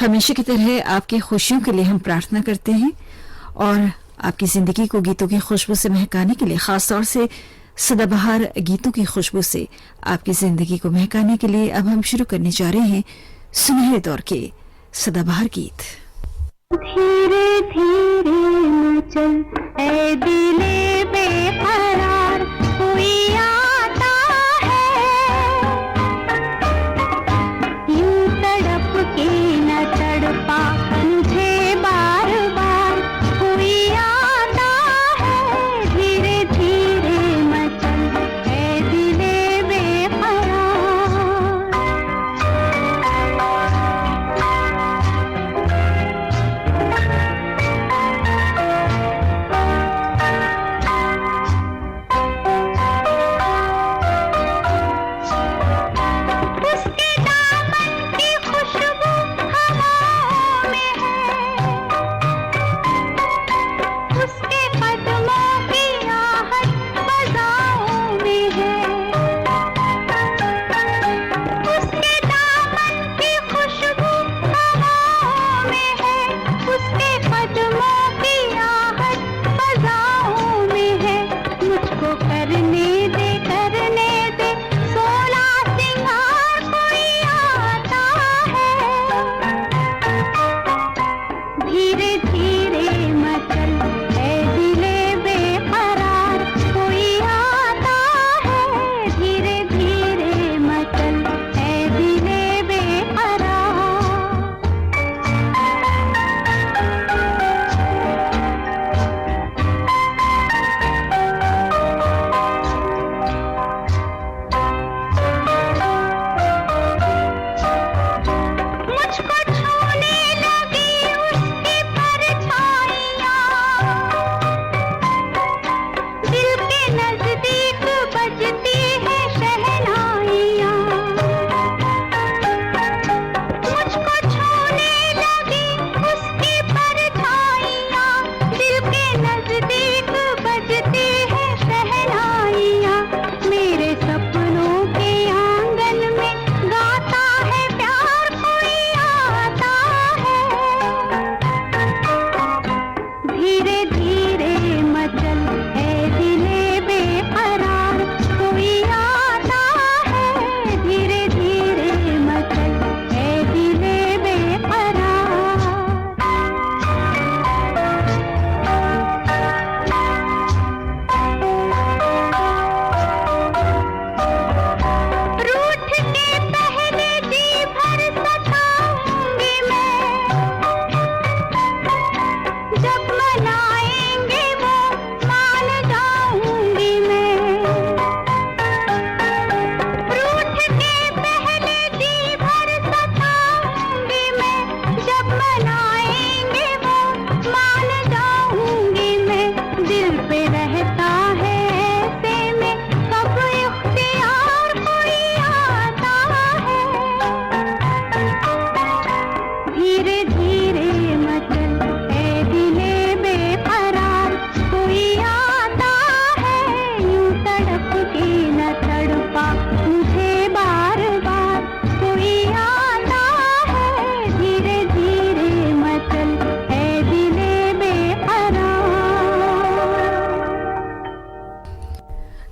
हमेशा की तरह आपकी खुशियों के लिए हम प्रार्थना करते हैं और आपकी जिंदगी को गीतों की खुशबू से महकाने के लिए, खासतौर से सदाबहार गीतों की खुशबू से आपकी जिंदगी को महकाने के लिए अब हम शुरू करने जा रहे हैं सुनहरे दौर के सदाबहार गीत। धीरे धीरे मचल ऐ दिले बेकरार, कोई आता है यूं तड़प के न तड़पा मुझे बार बार, कोई आता है धीरे धीरे मचल ऐ दिले बेकरार।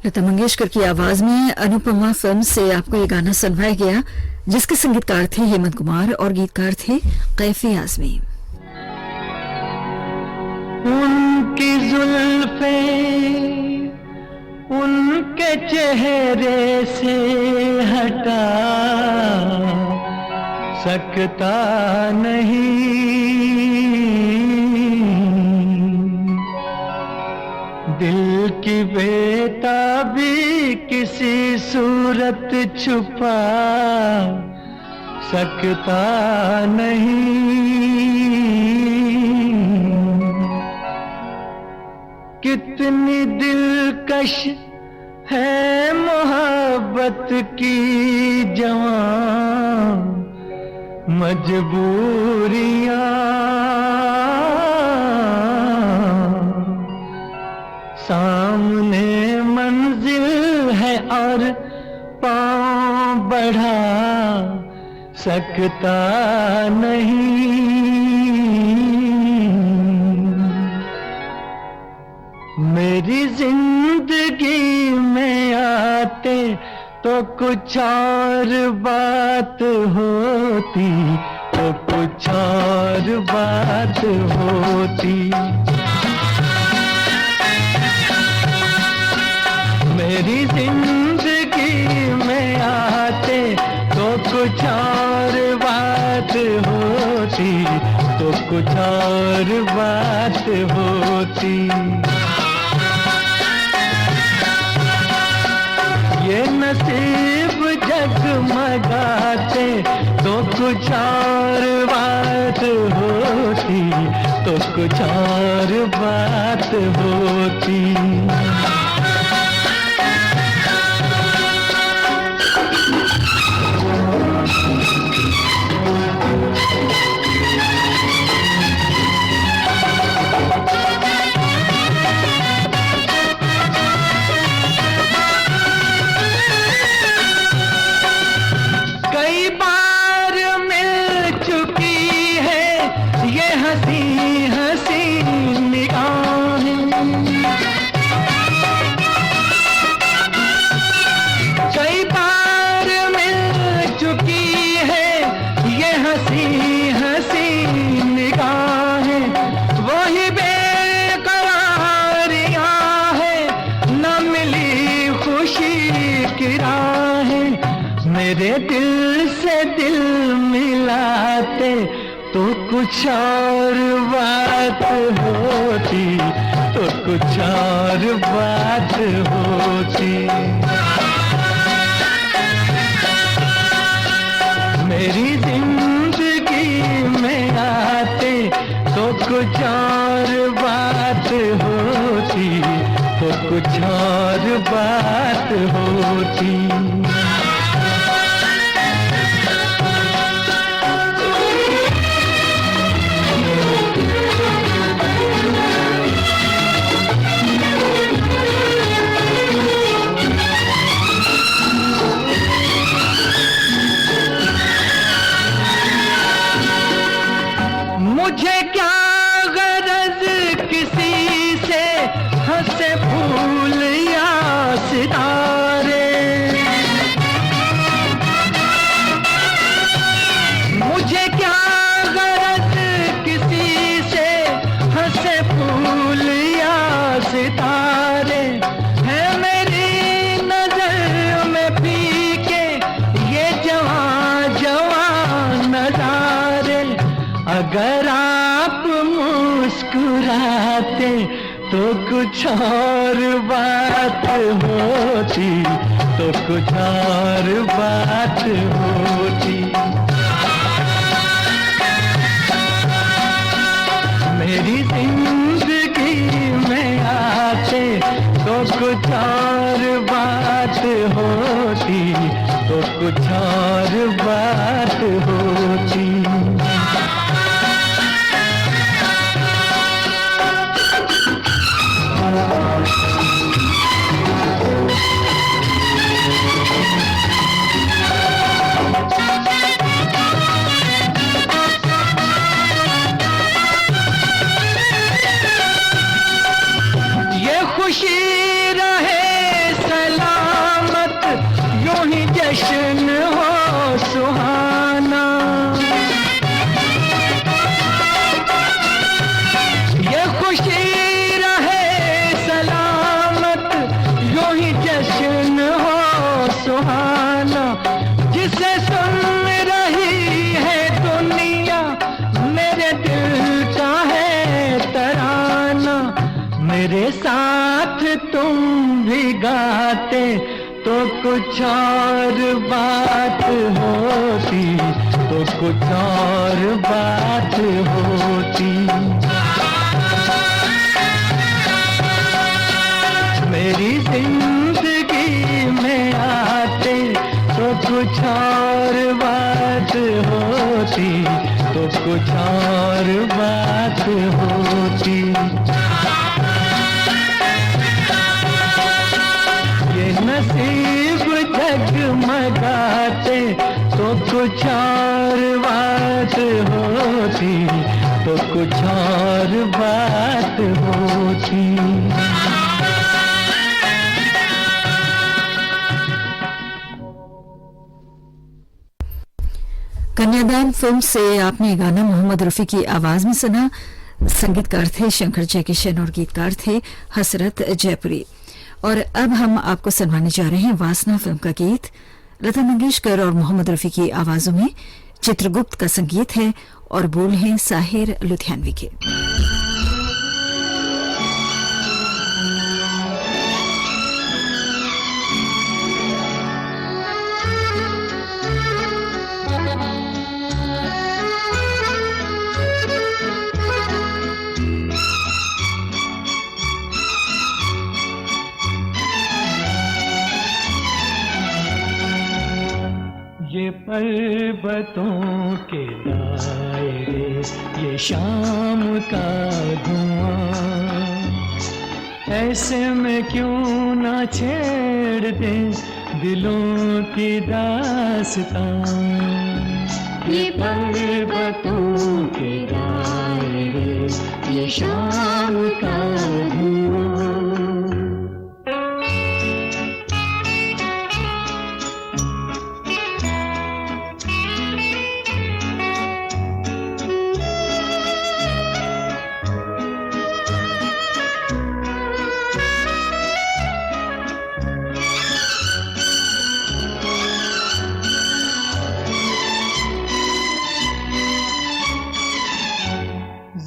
लता मंगेशकर की आवाज में अनुपमा फिल्म से आपको ये गाना सुनवाया गया, जिसके संगीतकार थे हेमंत कुमार और गीतकार थे कैफी आजमी। उनकी जुल्फे उनके चेहरे से हटा सकता नहीं, दिल की बेताबी किसी सूरत छुपा सकता नहीं। कितनी दिलकश है मोहब्बत की जवां मजबूरियां, सामने मंजिल है और पांव बढ़ा सकता नहीं। मेरी जिंदगी में आते तो कुछ और बात होती, तो कुछ और बात होती। मेरी जिंदगी में आते तो कुछ और बात होती, तो कुछ और बात होती। ये नसीब जगमगाते तो कुछ और बात होती, तो कुछ और बात होती। कई बार मिल चुकी है ये हंसी हंसी निगाहें, कई बार मिल चुकी है ये हंसी हंसी निगाहें। वही बेकरारियां है, न मिली खुशी की राहें। मेरे दिल से दिल मिलाते तो कुछ और बात होती, तो कुछ और बात होती। मेरी जिंदगी में आते तो कुछ और बात होती, तो कुछ और बात होती। मुझे क्या गरज किसी से हंसे फूल या सितारे, मुझे क्या गरज किसी से हंसे फूल या सितारे। है मेरी नजर में फीके ये जवां जवां नजारे। अगर आप मुस्कुराते तो कुछ और बात होती, तो कुछ और बात होती। मेरी जिंदगी में आते तो कुछ और बात होती, तो कुछ और बात होती। ये खुशी रहे सलामत, यूं ही जश्न हो सुहाना। ये खुशी रहे सलामत, यूं ही जश्न हो सुहाना। जिसे सुन रही है दुनिया मेरे दिल का है तराना। मेरे साथ तुम भी गाते तो कुछ और बात होती, तो कुछ और बात होती। मेरी जिंदगी में आते तो कुछ और बात होती, तो कुछ और बात होती। ये नसीब जगमगाते तो कुछ और बात होती, तो कुछ और बात होती। कन्यादान फिल्म से आपने गाना मोहम्मद रफी की आवाज में सुना। संगीतकार थे शंकर जयकिशन और गीतकार थे हसरत जयपुरी। और अब हम आपको सुनवाने जा रहे हैं वासना फिल्म का गीत। लता मंगेशकर और मोहम्मद रफी की आवाजों में चित्रगुप्त का संगीत है और बोल हैं साहिर लुधियानवी के। ये पर्वतों के दायरे, ये शाम का धुआं, ऐसे में क्यों ना छेड़ दे दिलों की दास्तां। ये पर्वतों के दायरे, ये शाम का धुआं।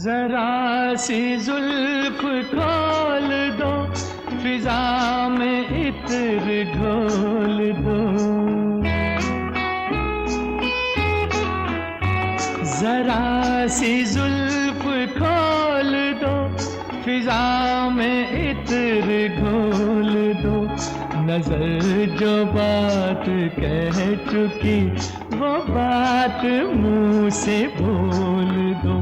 जरा सी जुल्फ खोल दो, फिजा में इत्र घोल दो। जरा सी जुल्फ खोल दो, फिजा में इत्र घोल दो। नजर जो बात कह चुकी, वो बात मुंह से बोल दो।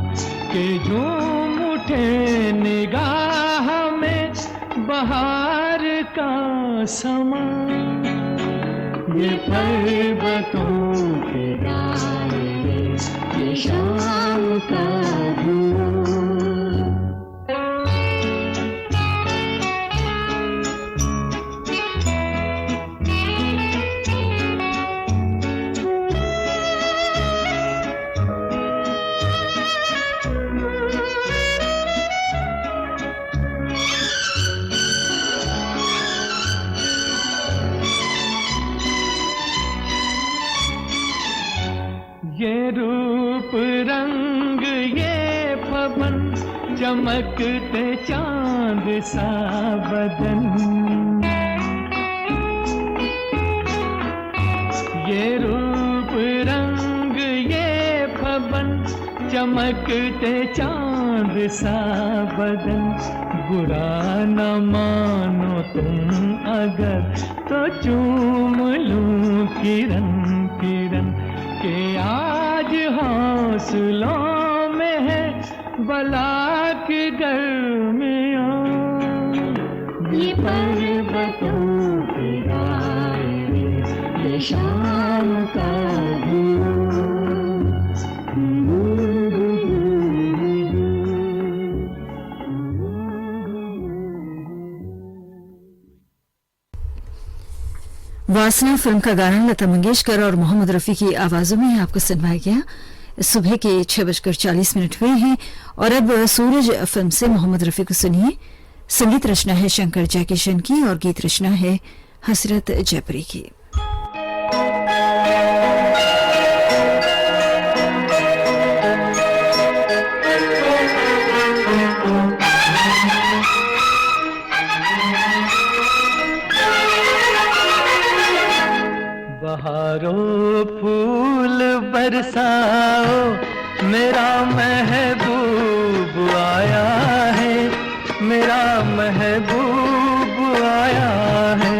के झूम उठे निगाह में बहार का समा। ये पर्वतों के दायरे, ये शाम का धुआं। ये रूप रंग ये पवन, चमकते चांद सा बदन। ये रूप रंग ये पवन, चमकते चांद सा बदन। बुरा न मानो तुम अगर, तो चूम लूं किरण किरण। के आज हौसलों में है बला की गर्मियाँ। ये पर्वतों के दायरे, ये शाम का धुआं। वासना फिल्म का गाना लता मंगेशकर और मोहम्मद रफी की आवाजों में आपको सुनवाया गया। सुबह के 6:40 हुए हैं और अब सूरज फिल्म से मोहम्मद रफी को सुनिए। संगीत रचना है शंकर जयकिशन की और गीत रचना है हसरत जयपुरी की। बहारों फूल बरसाओ, मेरा महबूब आया है, मेरा महबूब आया है।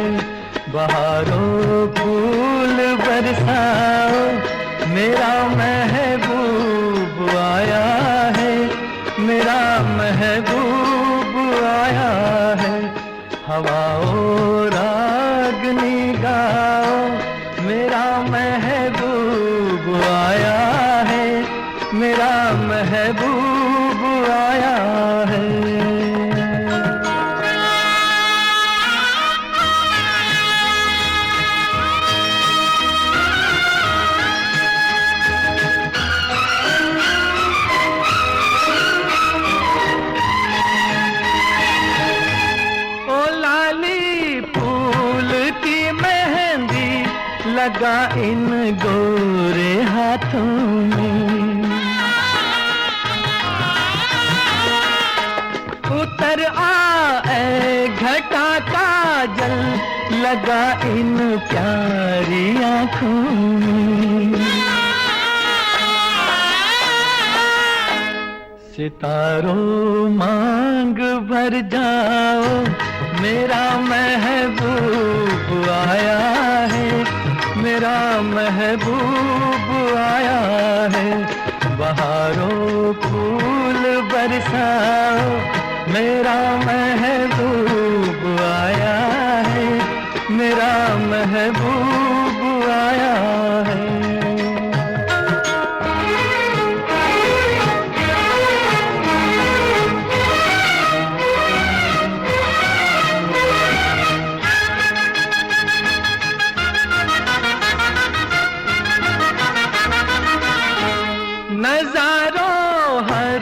बहारों फूल बरसाओ, मेरा महबूब आया है, मेरा महबूब आया है। हवाओं रागनी गाओ, मेरा महबूब मेरा महबूब आया है। लगा इन गोरे हाथों में, उतर आए घटा का जल लगा इन प्यारी आँखों में। सितारों मांग भर जाओ, मेरा महबूब आया है, मेरा महबूब आया है। बहारों फूल बरसाओ, मेरा महबूब आया है, मेरा महबूब आया है। नजारों हर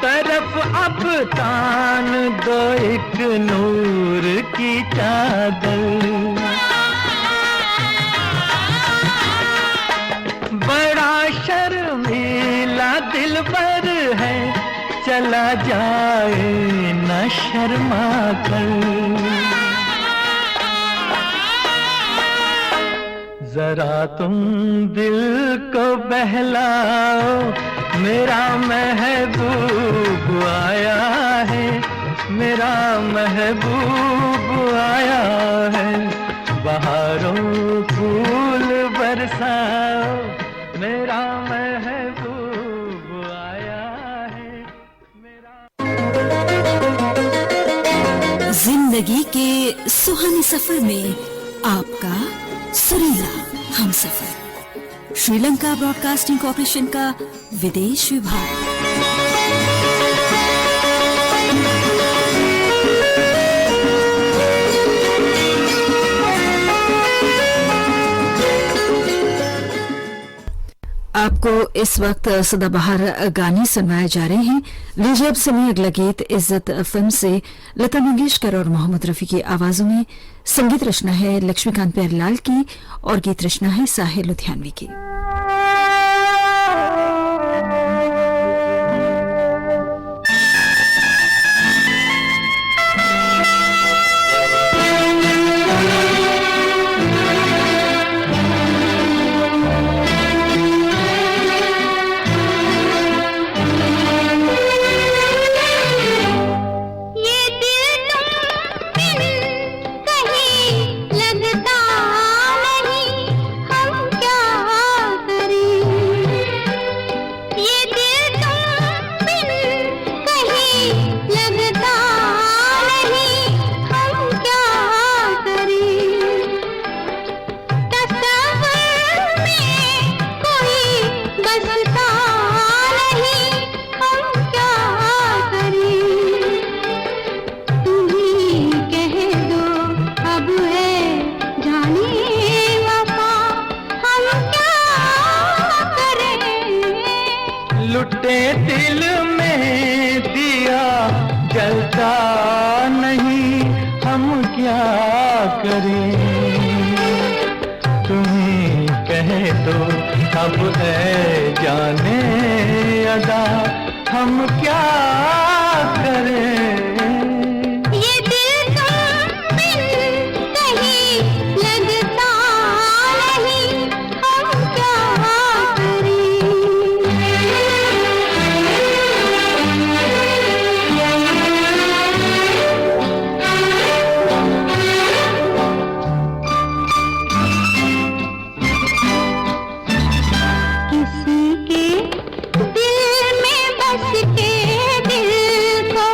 तरफ अब तान दो एक नूर की चादर, बड़ा शर्मीला दिलबर है, चला जाए न शर्मा कर। जरा तुम दिल को बहलाओ, मेरा महबूब आया है, मेरा महबूब आया है। बहारों फूल बरसाओ, मेरा महबूब आया है, मेरा। जिंदगी के सुहाने सफर में आपका सुरीला हम सफर, श्रीलंका ब्रॉडकास्टिंग कॉर्पोरेशन का विदेश विभाग। आपको इस वक्त सदाबहार गाने सुनवाए जा रहे हैं। लीजिए अब सुनिए अगला गीत इज्जत फिल्म से लता मंगेशकर और मोहम्मद रफी की आवाजों में। संगीत रचना है लक्ष्मीकांत प्यारेलाल की और गीत रचना है साहिर लुधियानवी की। लुटे दिल में दिया जलता नहीं, हम क्या करें। तुम्हीं कह दो अब है जाने अदा, हम क्या करें। दिल में बस के दिल को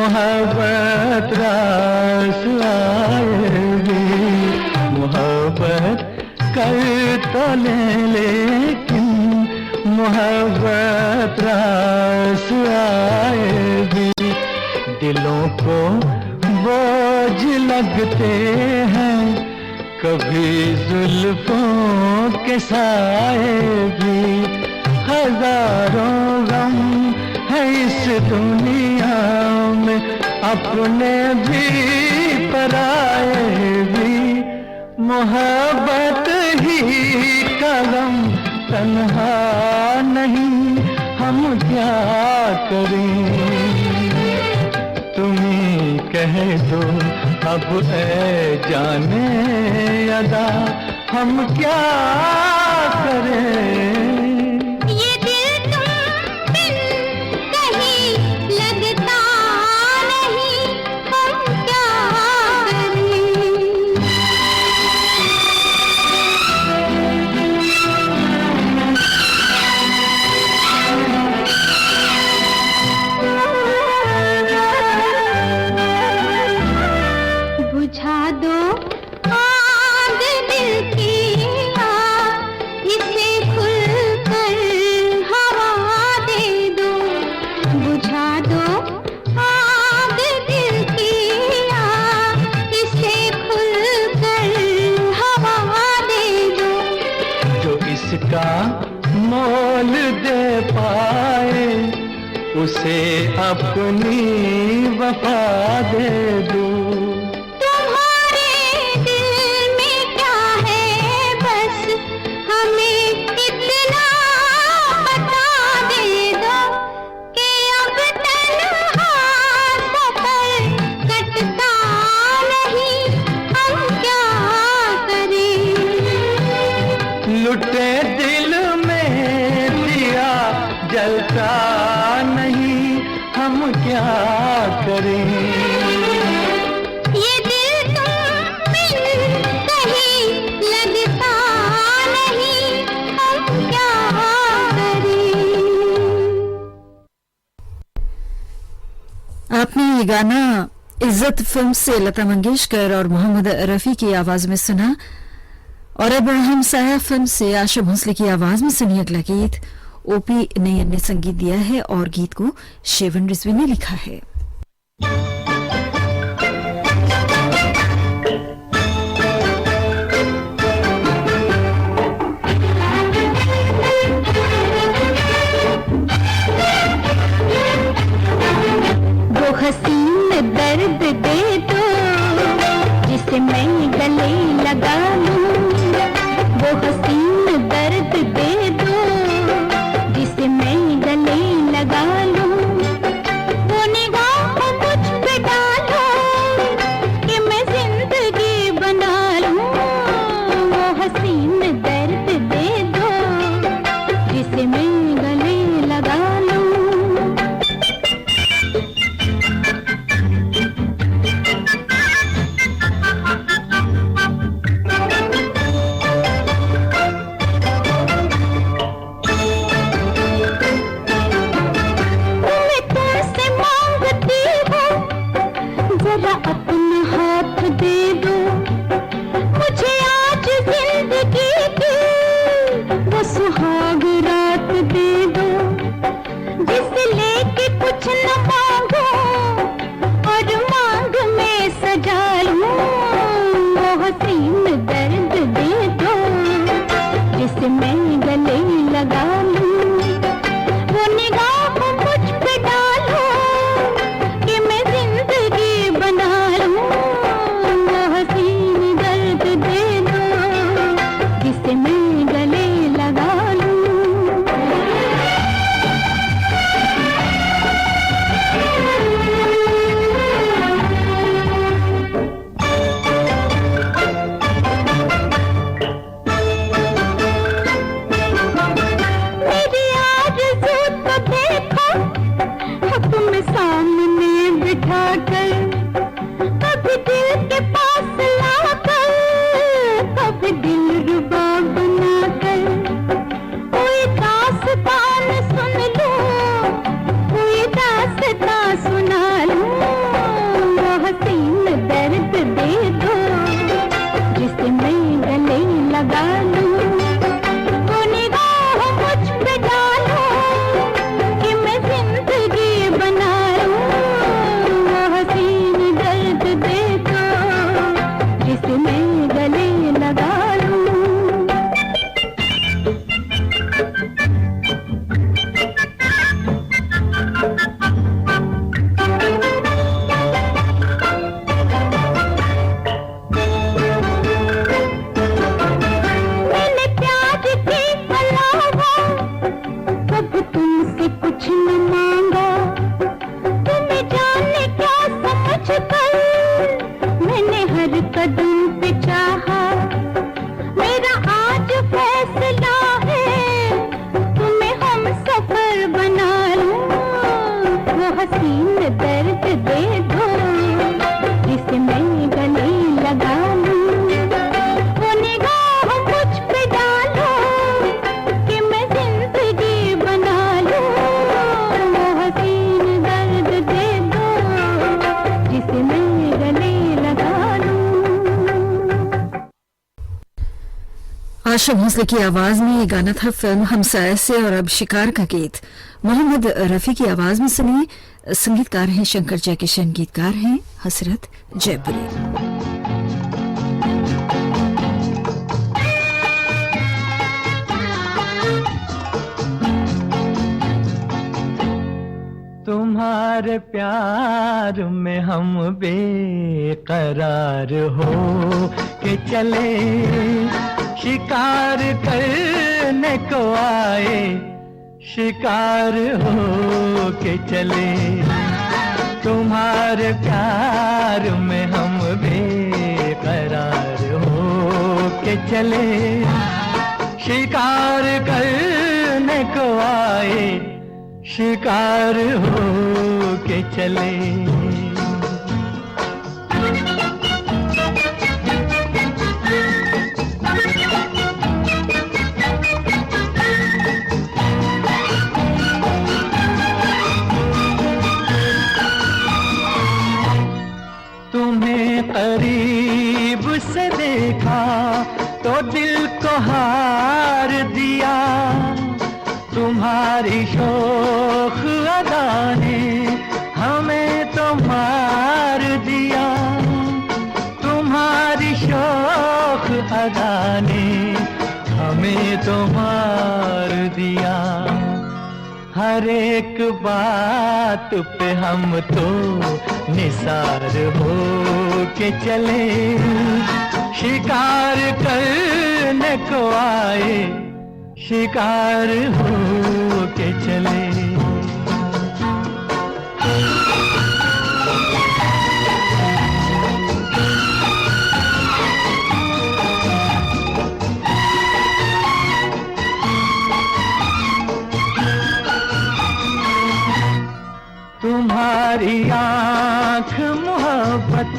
मोहब्बत रास आएगी, मोहब्बत कर तो ले लेकिन मोहब्बत रास आएगी। दिलों को बोझ लगते हैं कभी जुल्फों के साए भी, हजारों गम है इस दुनिया में, अपने भी पराए भी, मोहब्बत ही का गम तन्हा नहीं, हम क्या करें। तुम्ही कह दो अब ऐ जाने अदा, हम क्या करें। मोल दे पाए उसे अपनी वफा दे दो। तुम्हारे दिल में क्या है बस हमें इतना बता दे दो कि अब तन्हा सफर कटता नहीं, हम क्या करें। लुटे दिल में दिया जलता नहीं, हम क्या करें। ये दिल तुम बिन कहीं लगता नहीं, हम क्या करें। आपने ये गाना इज्जत फिल्म से लता मंगेशकर और मोहम्मद रफी की आवाज में सुना, और अब हम साया फिल्म से आशा भोसले की आवाज में सुनिए अगला गीत। ओपी नैयर ने संगीत दिया है और गीत को शेवन रिजवी ने लिखा है। वो हसीन दर्द दे दो जिसे मैं गले लगा लूं, वो हसीन दर्द दे दो जिसे मैं गले लगा लूं। वो निगाह मुझ पे डालो कि मैं जिंदगी बना लूं, वो हसीन दर्द दे दो जिसे मैं गले लगा लूं। अपना हाथ दे दो मुझे आज जिंदगी की वो सुहाग रात दे दो, जिसे लेके कुछ न मांगो और मांग में सजा लूं, वो हसीन दर्द दे दो जिसे मैं गले लगा लूं। वो निगाह मुझ पे डालो कि मैं जिंदगी बना आशा भोसले की आवाज में ये गाना था फिल्म हमसाया से। और अब शिकार का गीत मोहम्मद रफी की आवाज में सुनिए। संगीतकार हैं शंकर जयकिशन, गीतकार हैं हसरत जयपुरी। तुम्हारे प्यार में हम बेकरार हो के चले, शिकार करने को आए, शिकार हो के चले। तुम्हारे प्यार में हम बेकरार हो के चले, शिकार करने को आए, शिकार हो के चले। तुम्हें करीब से देखा तो दिल को हार दिया, तुम्हारी शोख अदा ने हमें तो मार दिया, तुम्हारी शोख अदा ने हमें तो मार दिया। हर एक बात पे हम तो निसार हो के चले, शिकार करने को आए, शिकार हो के चले। तुम्हारी आँख मोहब्बत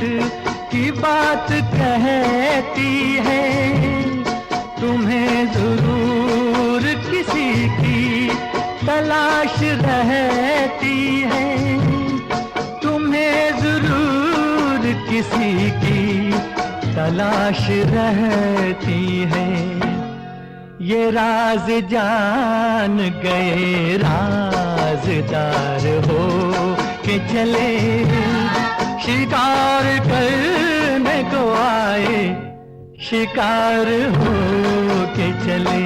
की बात कहती है, तुम्हें जरूर किसी की तलाश रहती है, तुम्हें जरूर किसी की तलाश रहती है। ये राज जान गए राजदार हो के चले, शिकार करने को आए, शिकार हो के चले।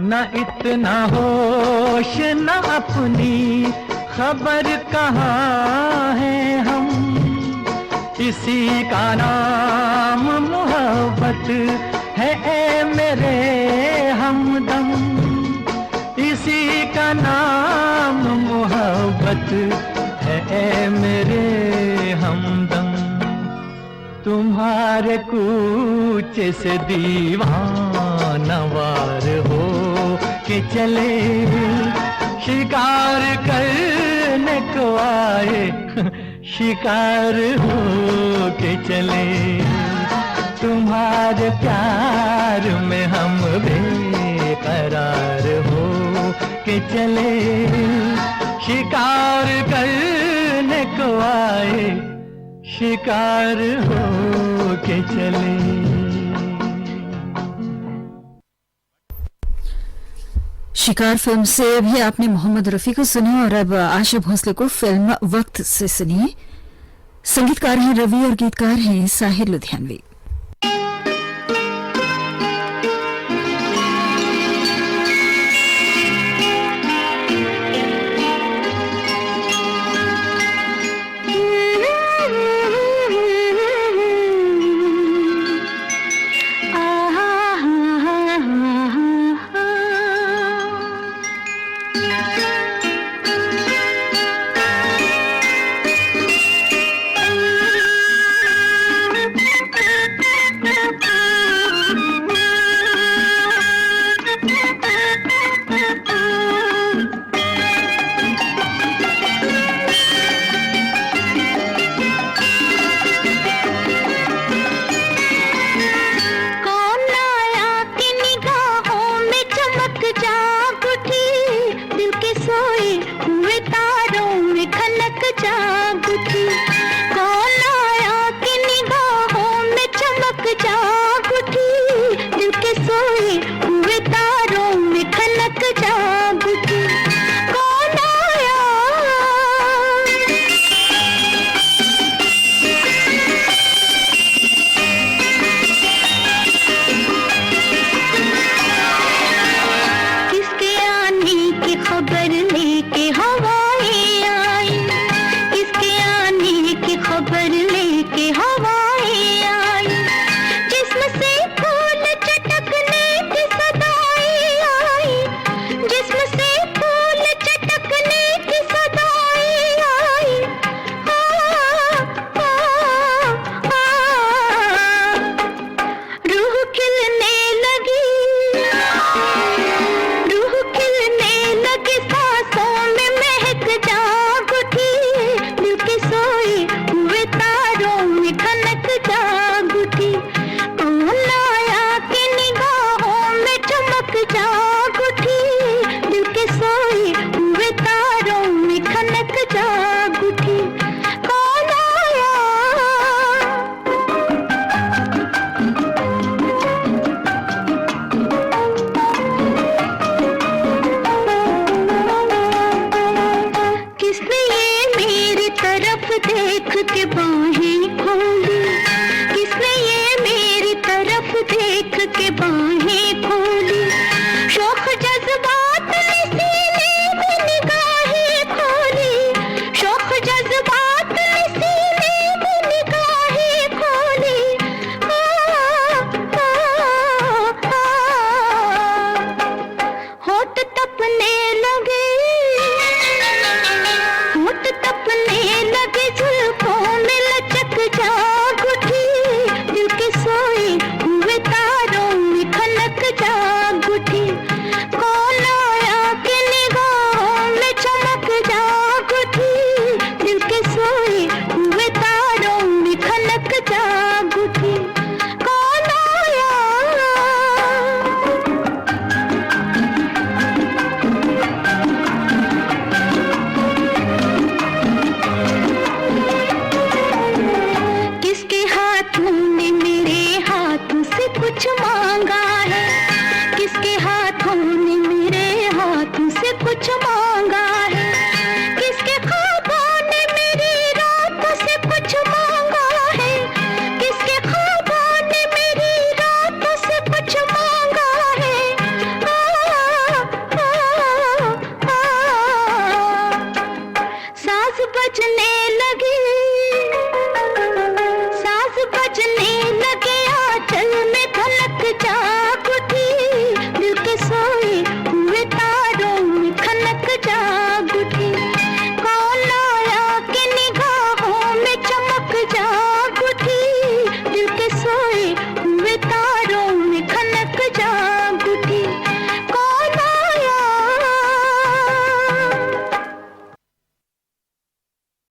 न इतना होश न अपनी खबर कहाँ है हम, इसी का नाम मोहब्बत है ए मेरे हमदम, इसी का नाम मोहब्बत है ए मेरे हमदम। तुम्हारे कूचे से दीवाना वार हो के चले, शिकार करने को आए, शिकार हो के चले। तुम्हारे प्यार में हम बेकरार हो के चले, शिकार करने को आए, शिकार हो के चले। शिकार फिल्म से भी आपने मोहम्मद रफी को सुना। और अब आशा भोसले को फिल्म वक्त से सुनिए। संगीतकार हैं रवि और गीतकार हैं साहिर लुधियानवी। उठी, कौन आया कि निगाहों में चमक जाग उठी, दिल के सोए हुए तारों में खनक जाग उठी, कौन आया। किसके आने की खबर लेके हवाएं आई, किसके आने की खबर लेके हवाएं आई, जिस्म से फूल चटकने की सदाएं आई, जिस्म से फूल चटकने की सदाएं आई। रूह खिलने लगी, रूह खिलने लगी, सांसों में महक जाग उठी, दिल के सोए हुए तारों में खनक जाग उठी, कौन आया कि निगाहों में चमक जाग उठी, दिल के सोए हुए तारों में खनक जाग उठी, कौन आया। किसने ये मेरी तरफ देख के बाहें